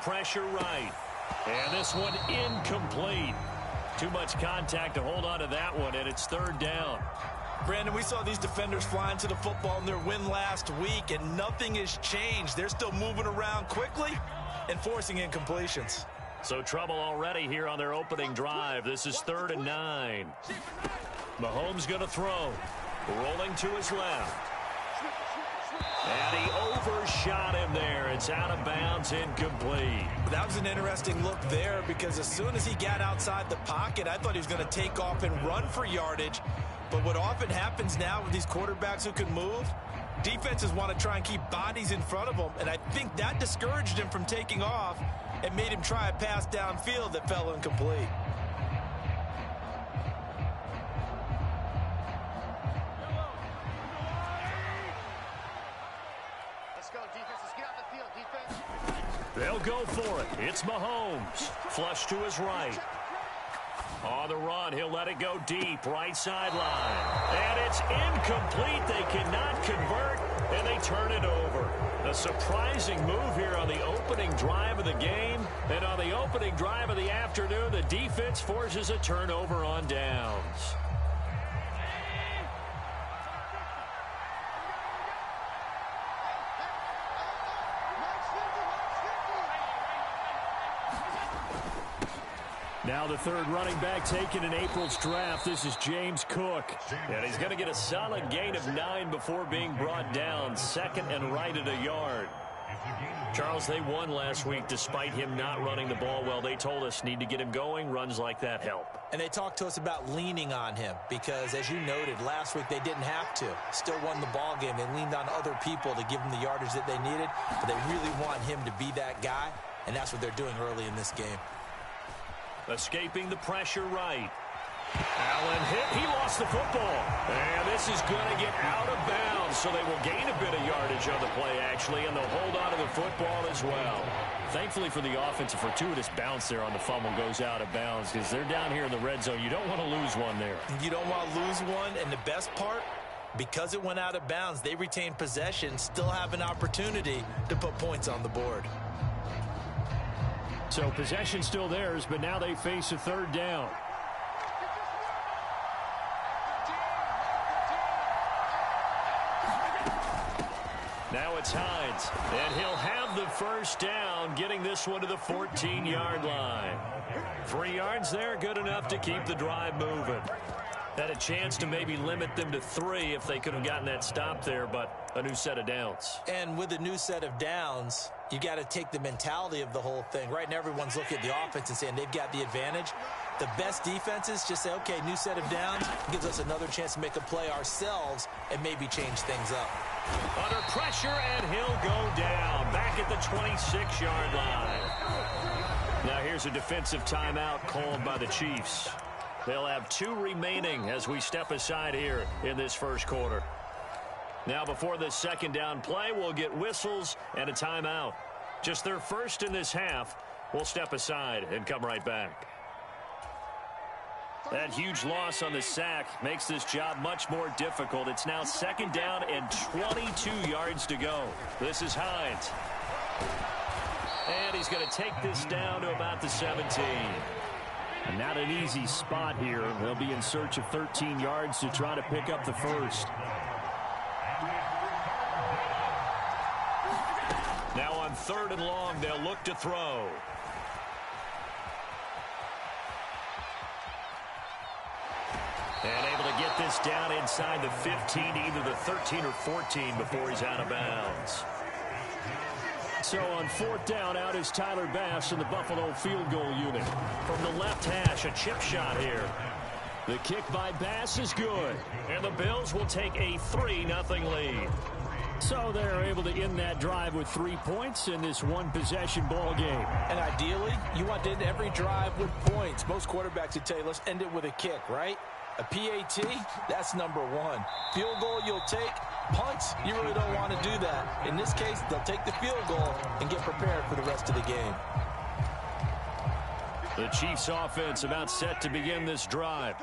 pressure right. And this one incomplete. Too much contact to hold on to that one, and it's third down. Brandon, we saw these defenders flying to the football in their win last week, and nothing has changed. They're still moving around quickly and forcing incompletions. So trouble already here on their opening drive. This is 3rd and 9. Mahomes going to throw. Rolling to his left. And he overshot him there. It's out of bounds, incomplete. That was an interesting look there because as soon as he got outside the pocket, I thought he was going to take off and run for yardage. But what often happens now with these quarterbacks who can move, defenses want to try and keep bodies in front of them, and I think that discouraged him from taking off and made him try a pass downfield that fell incomplete. Let's go, defense. Let's get out the field, defense. They'll go for it. It's Mahomes. Flush to his right. On the run, he'll let it go deep, right sideline. And it's incomplete. They cannot convert, and they turn it over. A surprising move here on the opening drive of the game. And on the opening drive of the afternoon, the defense forces a turnover on downs. Now the third running back taken in April's draft. This is James Cook. And he's going to get a solid gain of 9 before being brought down. 2nd and right at a yard. Charles, they won last week despite him not running the ball well. They told us need to get him going. Runs like that help. And they talked to us about leaning on him because, as you noted, last week they didn't have to. Still won the ball game. They leaned on other people to give them the yardage that they needed. But they really want him to be that guy, and that's what they're doing early in this game. Escaping the pressure right. Allen hit. He lost the football. And this is going to get out of bounds, so they will gain a bit of yardage on the play, actually, and they'll hold on to the football as well. Thankfully for the offense, a fortuitous bounce there on the fumble goes out of bounds because they're down here in the red zone. You don't want to lose one there. You don't want to lose one, and the best part, because it went out of bounds, they retain possession, still have an opportunity to put points on the board. So possession still theirs, but now they face a third down. Now it's Hines, and he'll have the first down, getting this one to the 14-yard line. 3 yards there, good enough to keep the drive moving. Had a chance to maybe limit them to 3 if they could have gotten that stop there, but a new set of downs. And with a new set of downs, you got to take the mentality of the whole thing. Right now, everyone's looking at the offense and saying they've got the advantage. The best defenses just say, okay, new set of downs gives us another chance to make a play ourselves and maybe change things up. Under pressure, and he'll go down. Back at the 26-yard line. Now here's a defensive timeout called by the Chiefs. They'll have 2 remaining as we step aside here in this first quarter. Now before this second down play, we'll get whistles and a timeout. Just their first in this half. We'll step aside and come right back. That huge loss on the sack makes this job much more difficult. It's now 2nd down and 22 yards to go. This is Hines. And he's going to take this down to about the 17. Not an easy spot here. They'll be in search of 13 yards to try to pick up the first. Now on 3rd and long, they'll look to throw. And able to get this down inside the 15, either the 13 or 14 before he's out of bounds. So on 4th down, out is Tyler Bass in the Buffalo field goal unit. From the left hash, a chip shot here. The kick by Bass is good. And the Bills will take a 3-0 lead. So they're able to end that drive with 3 points in this one-possession ball game. And ideally, you want to end every drive with points. Most quarterbacks would tell you, let's end it with a kick, right? A PAT, that's number 1. Field goal you'll take. Punts, you really don't want to do that. In this case, they'll take the field goal and get prepared for the rest of the game. The Chiefs offense about set to begin this drive.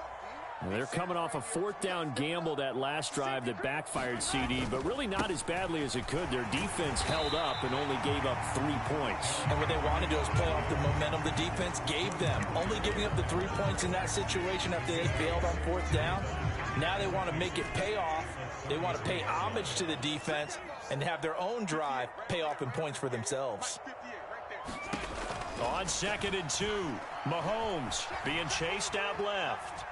They're coming off a fourth down gamble that last drive that backfired, CD, but really not as badly as it could. Their defense held up and only gave up 3 points. And what they wanted to do is play off the momentum the defense gave them. Only giving up the 3 points in that situation after they failed on fourth down. Now they want to make it pay off. They want to pay homage to the defense and have their own drive pay off in points for themselves. On 2nd and 2, Mahomes being chased out left.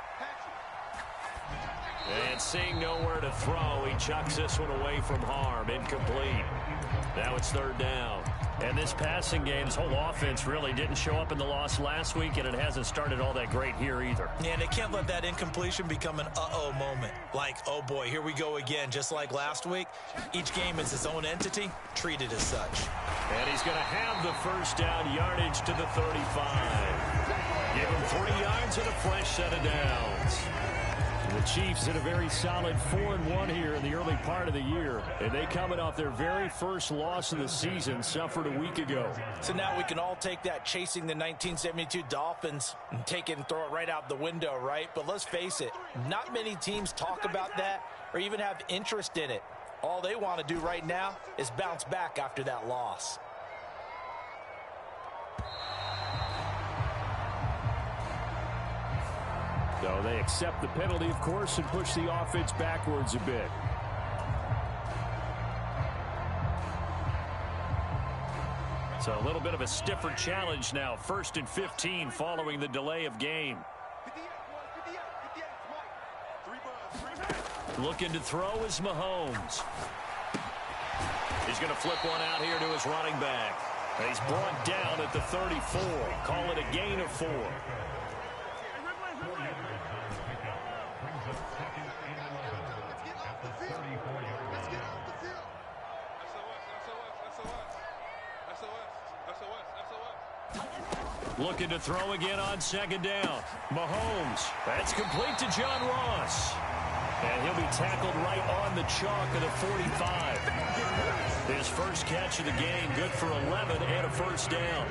And seeing nowhere to throw, he chucks this one away from harm. Incomplete. Now it's 3rd down. And this passing game, this whole offense really didn't show up in the loss last week, and it hasn't started all that great here either. Yeah, and they can't let that incompletion become an uh-oh moment. Like, oh boy, here we go again, just like last week. Each game is its own entity, treated as such. And he's going to have the first down, yardage to the 35. Give him 3 yards and a fresh set of downs. The Chiefs in a very solid 4-1 here in the early part of the year. And they coming off their very first loss of the season, suffered a week ago. So now we can all take that chasing the 1972 Dolphins and take it and throw it right out the window, right? But let's face it, not many teams talk about that or even have interest in it. All they want to do right now is bounce back after that loss. So they accept the penalty, of course, and push the offense backwards a bit. So a little bit of a stiffer challenge now. 1st and 15 following the delay of game. Looking to throw is Mahomes. He's going to flip one out here to his running back. And he's brought down at the 34. Call it a gain of 4. Looking to throw again on 2nd down. Mahomes. That's complete to John Ross. And he'll be tackled right on the chalk of the 45. His first catch of the game, good for 11 and a first down.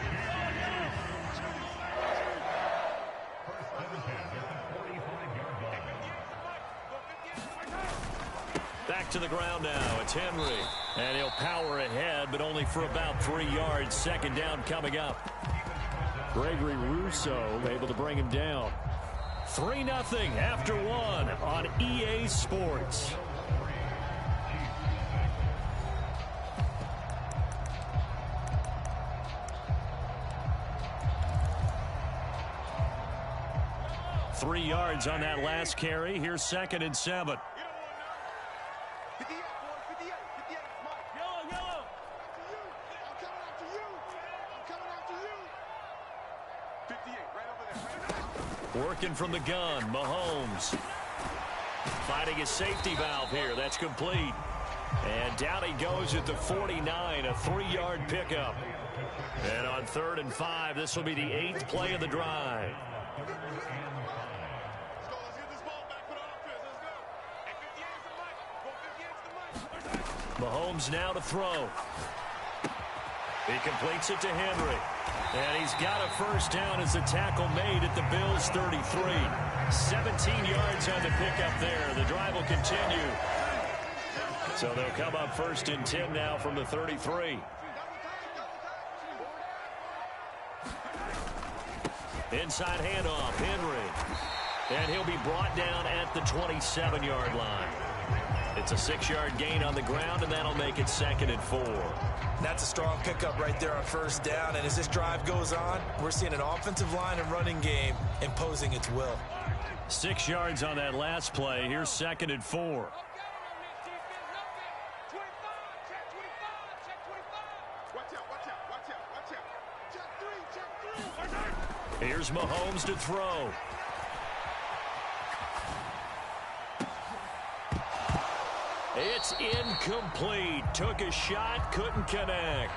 Back to the ground now. It's Henry. And he'll power ahead, but only for about 3 yards. 2nd down coming up. Gregory Rousseau able to bring him down. 3-0 after 1 on EA Sports. Three yards on that last carry. Here's 2nd and 7. Working from the gun, Mahomes. Finding his safety valve here. That's complete. And down he goes at the 49, a 3-yard pickup. And on 3rd and 5, this will be the 8th play of the drive. Mahomes now to throw. He completes it to Henry. And he's got a first down as the tackle made at the Bills' 33. 17 yards on the pickup there. The drive will continue. So they'll come up 1st and 10 now from the 33. Inside handoff, Henry. And he'll be brought down at the 27-yard line. It's a 6-yard gain on the ground, and that'll make it 2nd and 4. That's a strong pickup right there on 1st down. And as this drive goes on, we're seeing an offensive line and running game imposing its will. 6 yards on that last play. Here's 2nd and 4. Here's Mahomes to throw. It's incomplete. Took a shot, couldn't connect.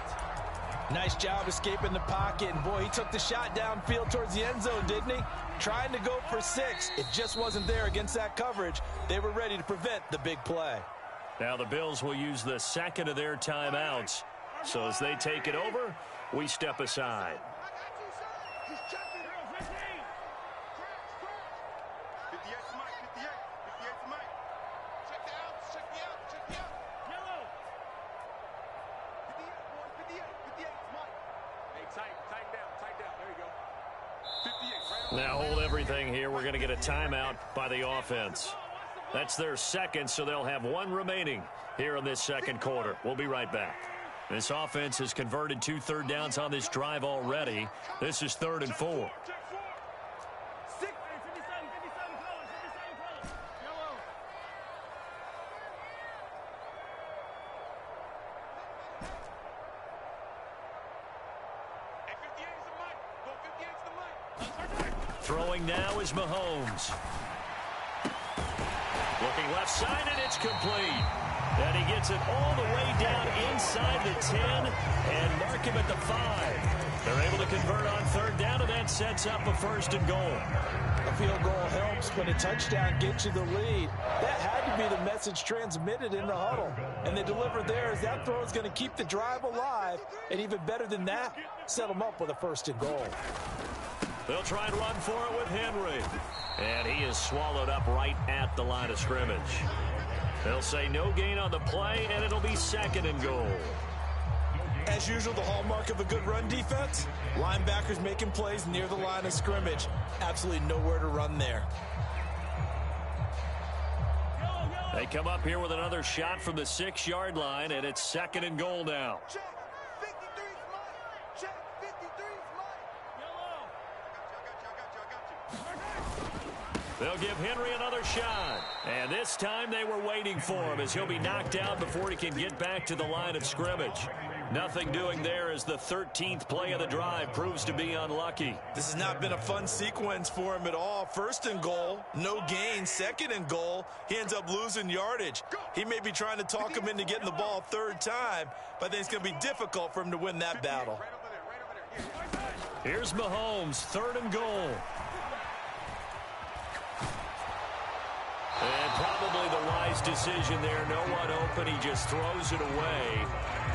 Nice job escaping the pocket. And boy, he took the shot downfield towards the end zone, didn't he? Trying to go for 6. It just wasn't there against that coverage. They were ready to prevent the big play. Now the Bills will use the 2nd of their timeouts. So as they take it over, we step aside. Now hold everything here. We're going to get a timeout by the offense. That's their second, so they'll have one remaining here in this second quarter. We'll be right back. This offense has converted 2 third downs on this drive already. This is 3rd and 4. Throwing now is Mahomes. Looking left side, and it's complete. And he gets it all the way down inside the 10 and mark him at the 5. They're able to convert on 3rd down, and that sets up a 1st and goal. A field goal helps, but a touchdown gets you the lead. That had to be the message transmitted in the huddle. And they delivered theirs. That throw is going to keep the drive alive. And even better than that, set them up with a 1st and goal. They'll try and run for it with Henry. And he is swallowed up right at the line of scrimmage. They'll say no gain on the play, and it'll be 2nd and goal. As usual, the hallmark of a good run defense, linebackers making plays near the line of scrimmage. Absolutely nowhere to run there. They come up here with another shot from the 6-yard line, and it's 2nd and goal now. They'll give Henry another shot. And this time they were waiting for him as he'll be knocked out before he can get back to the line of scrimmage. Nothing doing there as the 13th play of the drive proves to be unlucky. This has not been a fun sequence for him at all. 1st and goal, no gain. 2nd and goal, he ends up losing yardage. He may be trying to talk him into getting the ball 3rd time, but I think it's going to be difficult for him to win that battle. Here's Mahomes, 3rd and goal. And probably the wise decision there. No one open. He just throws it away.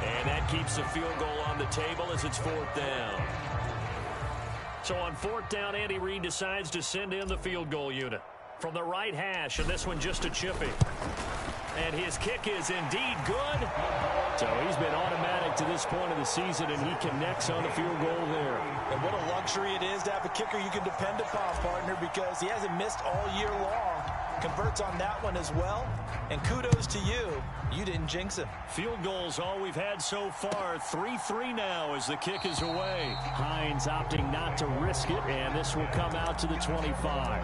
And that keeps the field goal on the table as it's 4th down. So on 4th down, Andy Reid decides to send in the field goal unit. From the right hash, and this one just a chippy. And his kick is indeed good. So he's been automatic to this point of the season, and he connects on the field goal there. And what a luxury it is to have a kicker you can depend upon, partner, because he hasn't missed all year long. Converts on that one as well. And kudos to you. You didn't jinx him. Field goals all we've had so far. 3-3 now as the kick is away. Hines opting not to risk it, and this will come out to the 25.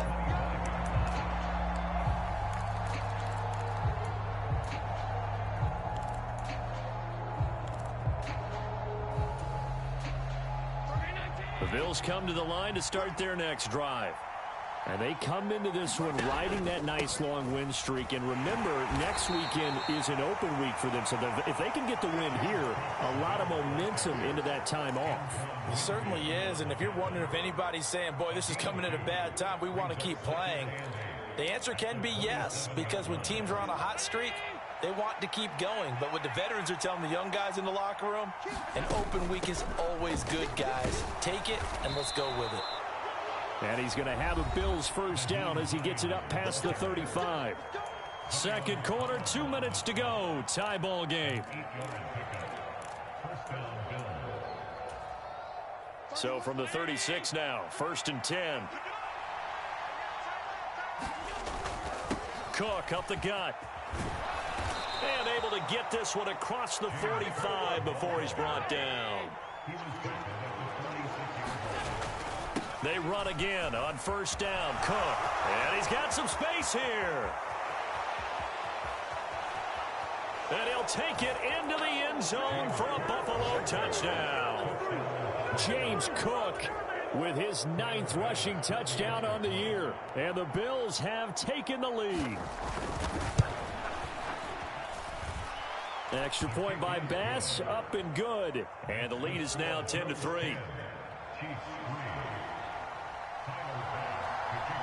The Bills come to the line to start their next drive. And they come into this one riding that nice long win streak. And remember, next weekend is an open week for them. So if they can get the win here, a lot of momentum into that time off. It certainly is. And if you're wondering if anybody's saying, boy, this is coming at a bad time, we want to keep playing, the answer can be yes. Because when teams are on a hot streak, they want to keep going. But what the veterans are telling the young guys in the locker room, an open week is always good, guys. Take it and let's go with it. And he's going to have a Bills 1st down as he gets it up past the 35. 2nd quarter, 2 minutes to go. Tie ball game. So from the 36 now, 1st and 10. Cook up the gut. And able to get this one across the 45 before he's brought down. They run again on 1st down. Cook. And he's got some space here. And he'll take it into the end zone for a Buffalo touchdown. James Cook with his 9th rushing touchdown on the year. And the Bills have taken the lead. Extra point by Bass, up and good. And the lead is now 10-3.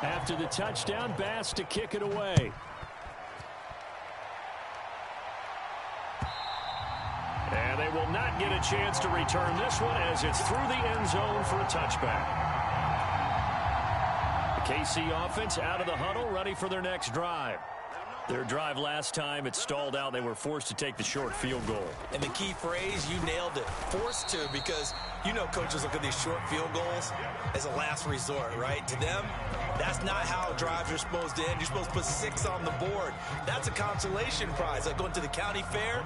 After the touchdown, Bass to kick it away. And they will not get a chance to return this one as it's through the end zone for a touchback. The KC offense out of the huddle, ready for their next drive. Their drive last time, it stalled out. They were forced to take the short field goal. And the key phrase, you nailed it, forced to, because you know coaches look at these short field goals as a last resort, right? To them, that's not how drives are supposed to end. You're supposed to put 6 on the board. That's a consolation prize. Like going to the county fair,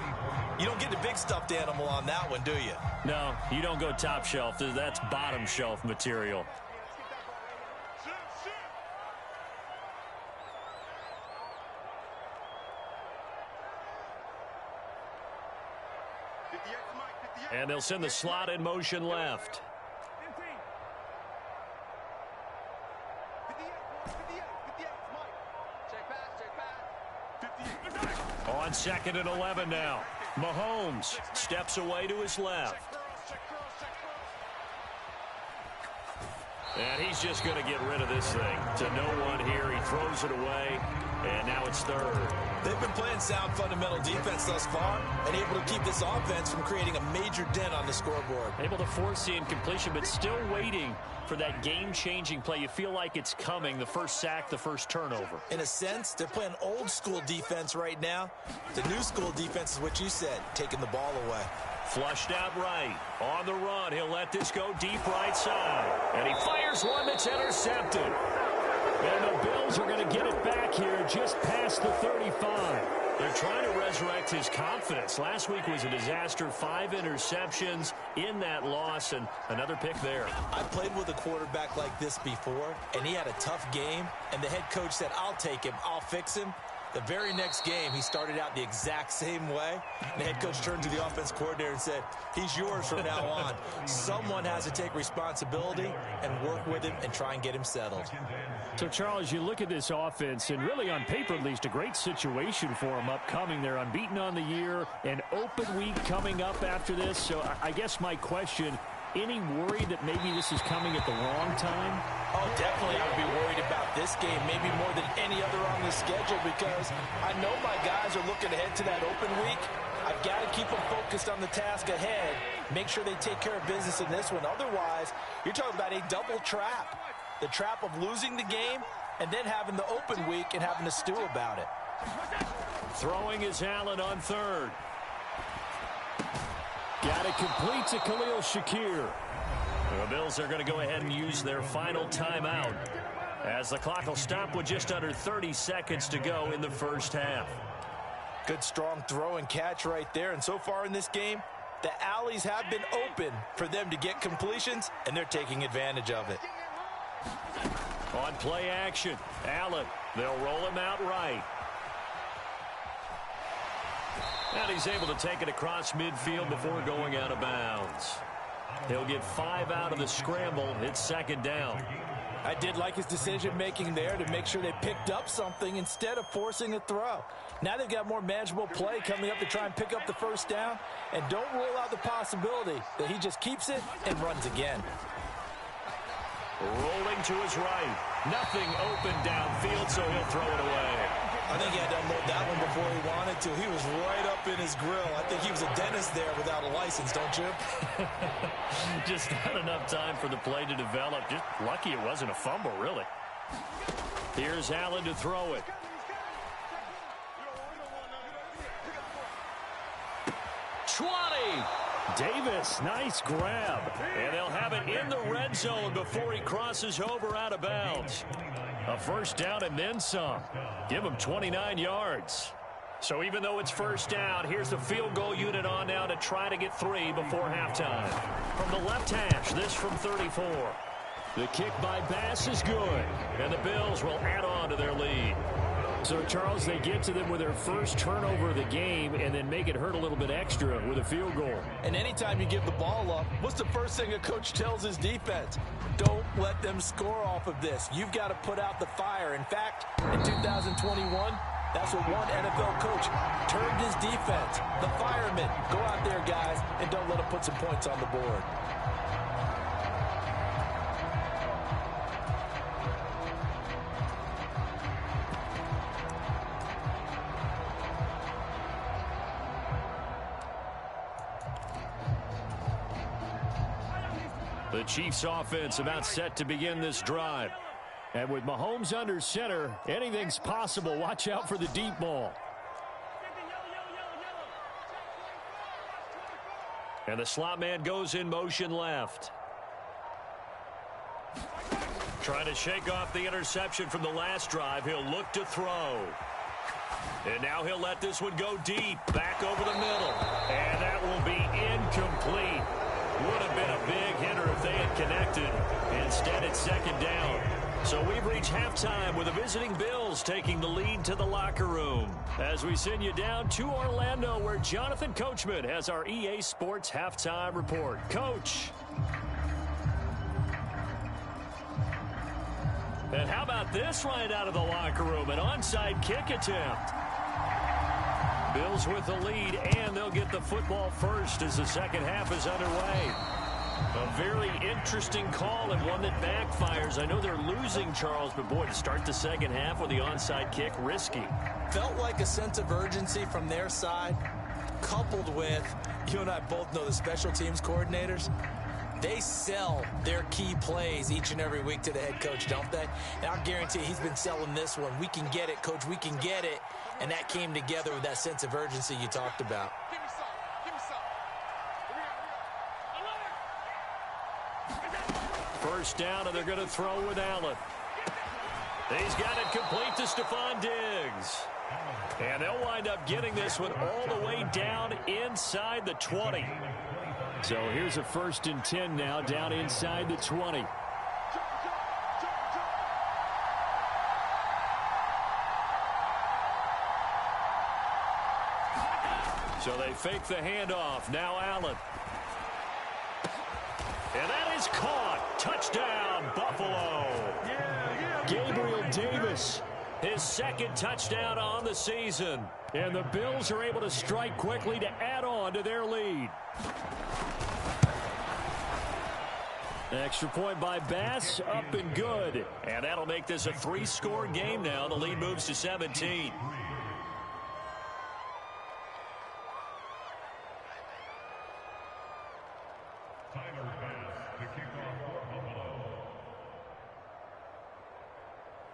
you don't get the big stuffed animal on that one, do you? No, you don't go top shelf. That's bottom shelf material. And they'll send the slot in motion left. On 2nd and 11 now. Mahomes steps away to his left. And he's just going to get rid of this thing. To no one here. He throws it away. And now it's 3rd. They've been playing sound fundamental defense thus far and able to keep this offense from creating a major dent on the scoreboard. Able to force the incompletion, but still waiting for that game-changing play. You feel like it's coming, the first sack, the first turnover. In a sense, they're playing old-school defense right now. The new-school defense is what you said, taking the ball away. Flushed out right. On the run, he'll let this go deep right side. And he fires one that's intercepted. And the Bills are going to get it back here just past the 35. They're trying to resurrect his confidence. Last week was a disaster. 5 interceptions in that loss, and another pick there. I played with a quarterback like this before, and he had a tough game, and the head coach said, I'll take him, I'll fix him. The very next game, he started out the exact same way. And the head coach turned to the offense coordinator and said, he's yours from now on. Someone has to take responsibility and work with him and try and get him settled. So, Charles, you look at this offense, and really on paper at least, a great situation for them upcoming. They're unbeaten on the year, an open week coming up after this. So I guess my question, any worry that maybe this is coming at the wrong time? Oh, definitely I would be worried about this game, maybe more than any other on the schedule, because I know my guys are looking ahead to that open week. I've got to keep them focused on the task ahead, make sure they take care of business in this one. Otherwise, you're talking about a double trap. The trap of losing the game and then having the open week and having to stew about it. Throwing is Allen on 3rd. Got it complete to Khalil Shakir. The Bills are going to go ahead and use their final timeout as the clock will stop with just under 30 seconds to go in the first half. Good strong throw and catch right there. And so far in this game, the alleys have been open for them to get completions, and they're taking advantage of it. On play action, Allen. They'll roll him out right. And he's able to take it across midfield before going out of bounds. He'll get 5 out of the scramble. It's 2nd down. I did like his decision-making there to make sure they picked up something instead of forcing a throw. Now they've got more manageable play coming up to try and pick up the first down. And don't rule out the possibility that he just keeps it and runs again. Rolling to his right. Nothing open downfield, so he'll throw it away. I think he had to unload that one before he wanted to. He was right up in his grill. I think he was a dentist there without a license, don't you? Just not enough time for the play to develop. Just lucky it wasn't a fumble, really. Here's Allen to throw it. Davis, nice grab. And they'll have it in the red zone before he crosses over out of bounds. A first down and then some. Give him 29 yards. So even though it's first down, here's the field goal unit on now to try to get 3 before halftime. From the left hash, this from 34. The kick by Bass is good. And the Bills will add on to their lead. So, Charles, they get to them with their first turnover of the game and then make it hurt a little bit extra with a field goal. And anytime you give the ball up, what's the first thing a coach tells his defense? Don't let them score off of this. You've got to put out the fire. In fact, in 2021, that's what one NFL coach termed his defense. The firemen. Go out there, guys, and don't let them put some points on the board. The Chiefs offense about set to begin this drive. And with Mahomes under center, anything's possible. Watch out for the deep ball. And the slot man goes in motion left. Trying to shake off the interception from the last drive. He'll look to throw. And now he'll let this one go deep. Back over the middle. And that will be incomplete. Would have been a big hitter if they had connected. Instead, it's second down. So we've reached halftime with the visiting Bills taking the lead to the locker room. As we send you down to Orlando, where Jonathan Coachman has our EA Sports halftime report. Coach. And how about this right out of the locker room? An onside kick attempt. Bills with the lead, and they'll get the football first as the second half is underway. A very interesting call and one that backfires. I know they're losing, Charles, but boy, to start the second half with the onside kick, risky. Felt like a sense of urgency from their side, coupled with, you and I both know the special teams coordinators, they sell their key plays each and every week to the head coach, don't they? And I guarantee he's been selling this one. We can get it, coach, we can get it. And that came together with that sense of urgency you talked about. First down, and they're going to throw with Allen. He's got it complete to Stephon Diggs. And they'll wind up getting this one all the way down inside the 20. So here's a 1st and 10 now, down inside the 20. So they fake the handoff. Now Allen. And that is caught. Touchdown, Buffalo. Gabriel Davis, his second touchdown on the season. And the Bills are able to strike quickly to add on to their lead. Extra point by Bass, up and good. And that'll make this a 3-score game now. The lead moves to 17.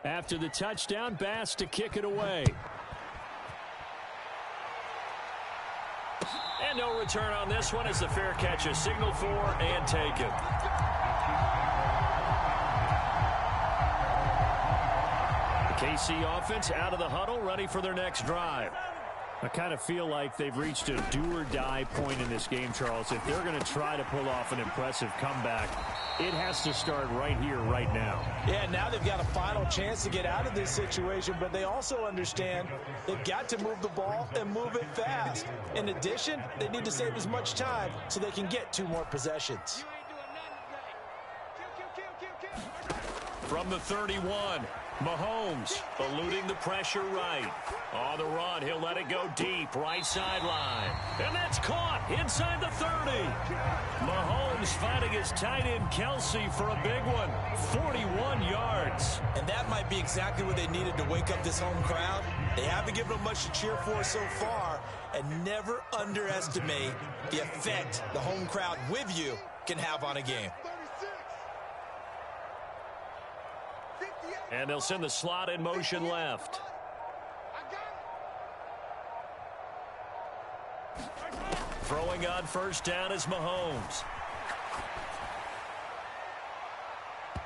After the touchdown, Bass to kick it away. And no return on this one as the fair catch is signaled for and taken. The KC offense out of the huddle, ready for their next drive. I kind of feel like they've reached a do-or-die point in this game, Charles. If they're going to try to pull off an impressive comeback, it has to start right here, right now. Yeah, now they've got a final chance to get out of this situation, but they also understand they've got to move the ball and move it fast. In addition, they need to save as much time so they can get 2 more possessions. From the 31, Mahomes eluding the pressure right. On the run, he'll let it go deep, right sideline. And that's caught inside the 30. Mahomes finding his tight end Kelce for a big one, 41 yards. And that might be exactly what they needed to wake up this home crowd. They haven't given them much to cheer for so far, and never underestimate the effect the home crowd with you can have on a game. And they'll send the slot in motion left. Throwing on first down is Mahomes.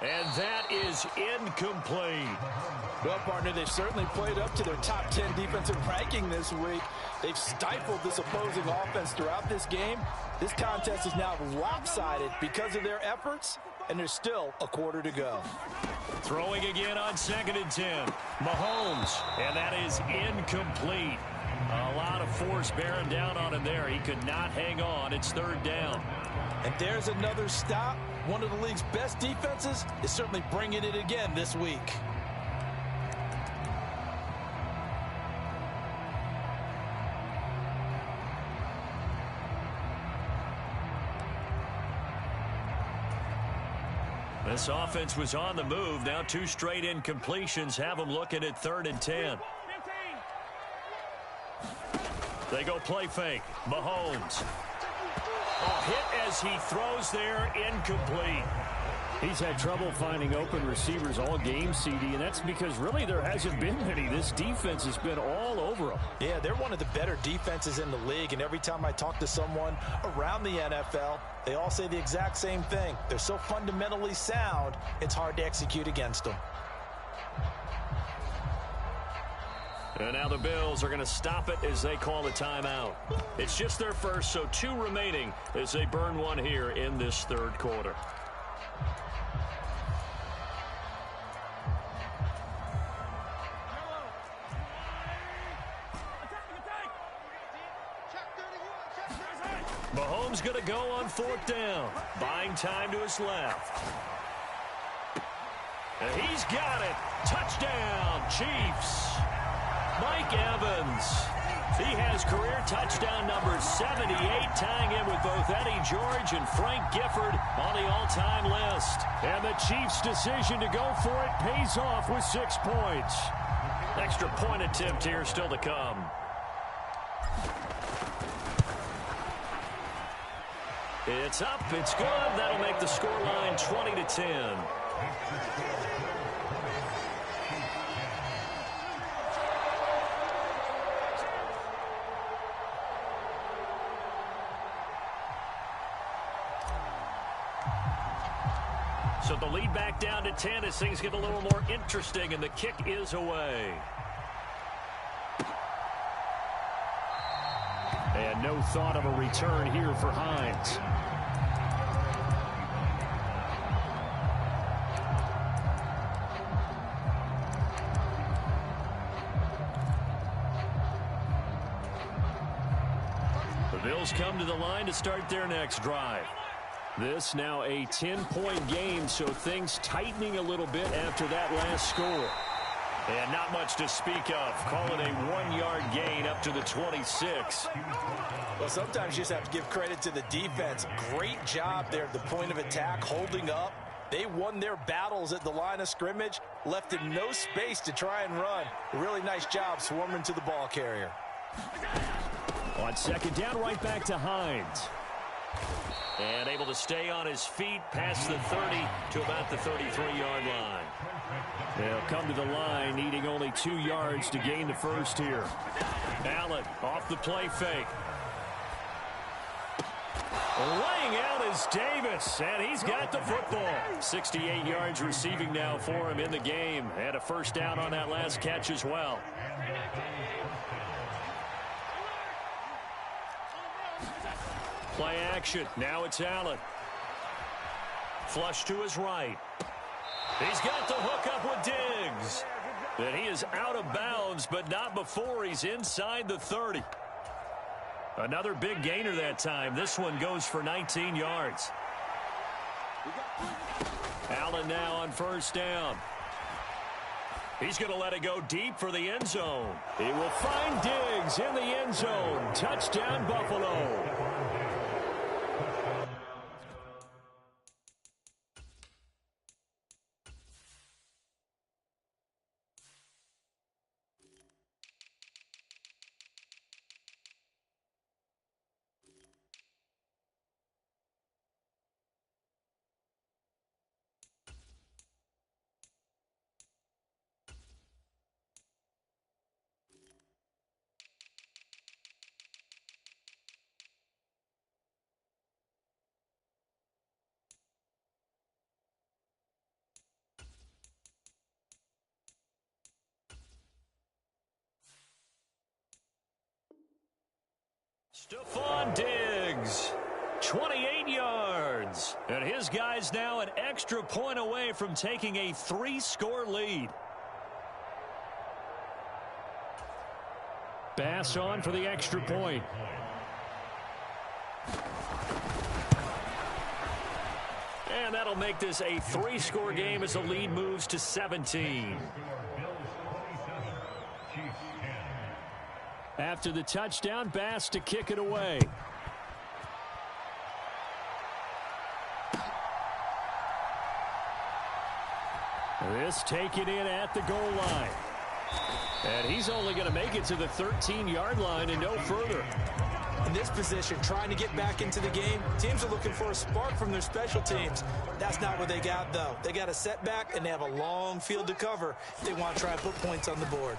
And that is incomplete. Well, partner, they've certainly played up to their top 10 defensive ranking this week. They've stifled this opposing offense throughout this game. This contest is now lopsided because of their efforts, and there's still a quarter to go. Throwing again on 2nd and 10. Mahomes, and that is incomplete. A lot of force bearing down on him there. He could not hang on. It's 3rd down. And there's another stop. One of the league's best defenses is certainly bringing it again this week. This offense was on the move. Now 2 straight incompletions have them looking at 3rd and 10. They go play fake. Mahomes. A hit as he throws there, incomplete. He's had trouble finding open receivers all game, CD, and that's because really there hasn't been many. This defense has been all over them. Yeah, they're one of the better defenses in the league, and every time I talk to someone around the NFL, they all say the exact same thing. They're so fundamentally sound, it's hard to execute against them. And now the Bills are going to stop it as they call a timeout. It's just their first, so 2 remaining as they burn one here in this third quarter. Mahomes going to go on 4th down. Buying time to his left. And he's got it. Touchdown, Chiefs. Mike Evans. He has career touchdown number 78, tying him with both Eddie George and Frank Gifford on the all-time list. And the Chiefs' decision to go for it pays off with 6 points. Extra point attempt here still to come. It's up, it's good. That'll make the scoreline 20-10. So the lead back down to 10 as things get a little more interesting, and the kick is away. And no thought of a return here for Hines. The Bills come to the line to start their next drive. This now a 10-point game, so things tightening a little bit after that last score. And not much to speak of. Call it a 1-yard gain up to the 26. Well, sometimes you just have to give credit to the defense. Great job there at the point of attack, holding up. They won their battles at the line of scrimmage, left them no space to try and run. A really nice job swarming to the ball carrier. On 2nd down, right back to Hines. And able to stay on his feet past the 30 to about the 33-yard line. They'll come to the line, needing only 2 yards to gain the first here. Allen off the play fake. Laying out is Davis, and he's got the football. 68 yards receiving now for him in the game. And a first down on that last catch as well. Play action. Now it's Allen. Flush to his right. He's got the hook up with Diggs. And he is out of bounds, but not before he's inside the 30. Another big gainer that time. This one goes for 19 yards. Allen now on first down. He's going to let it go deep for the end zone. He will find Diggs in the end zone. Touchdown, Buffalo. Stephon Diggs, 28 yards. And his guy's now an extra point away from taking a 3-score lead. Bass on for the extra point. And that'll make this a 3-score game as the lead moves to 17. After the touchdown, Bass to kick it away. This taken in at the goal line. And he's only going to make it to the 13-yard line and no further. in this position, trying to get back into the game. Teams are looking for a spark from their special teams. That's not what they got, though. They got a setback, and they have a long field to cover if they want to try and put points on the board.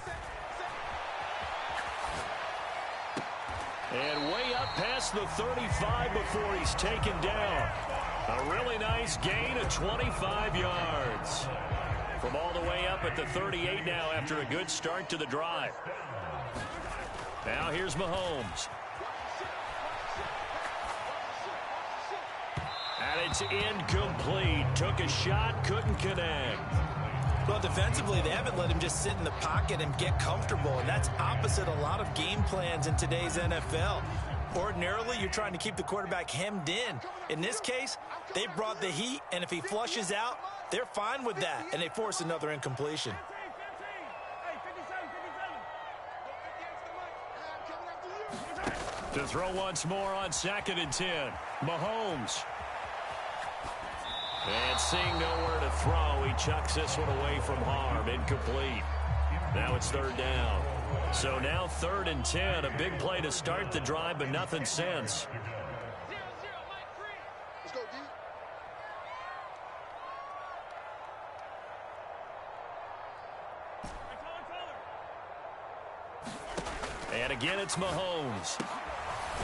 And way up past the 35 before he's taken down. A really nice gain of 25 yards. From all the way up at the 38 now after a good start to the drive. Now here's Mahomes. And it's incomplete. Took a shot, couldn't connect. Well, defensively, they haven't let him just sit in the pocket and get comfortable, and that's opposite a lot of game plans in today's NFL. Ordinarily, you're trying to keep the quarterback hemmed in. In this case, they brought the heat, and if he flushes out, they're fine with that, and they force another incompletion. To throw once more on 2nd and 10. Mahomes. And seeing nowhere to throw, he chucks this one away from harm. Incomplete. Now it's 3rd down. So now 3rd and 10. A big play to start the drive, but nothing since. And again, it's Mahomes.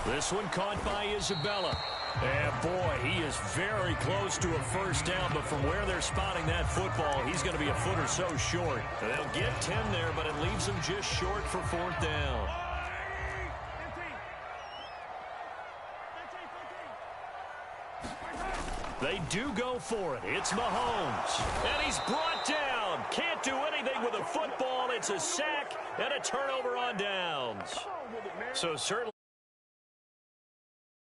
This one caught by Isabella. And boy, he is very close to a 1st down, but from where they're spotting that football, he's going to be a foot or so short. They'll get 10 there, but it leaves them just short for 4th down. They do go for it. It's Mahomes. And he's brought down. Can't do anything with a football. It's a sack and a turnover on downs. So certainly